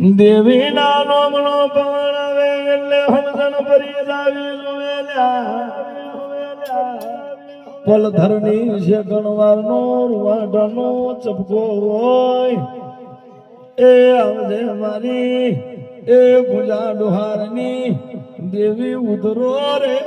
દેવી ના નોમનો પવન આવે એટલે હમજણ પરી લાવી જોવેલ્યા પલધરની છે ગણવારનો રૂવાઢનો ચપકો હોય એ આવજે મારી એ પૂજા ડોહારની દેવી ઉધરો રે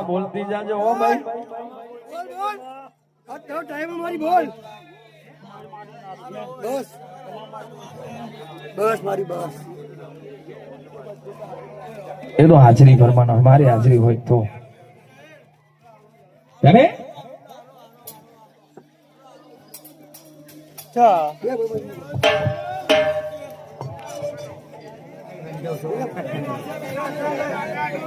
બોલતી જાજો હો ભાઈ ટાઈમ મારી બોલ બસ બસ મારી બસ એ તો હાજરી ભરવાનો મારી હાજરી હોય તો તમે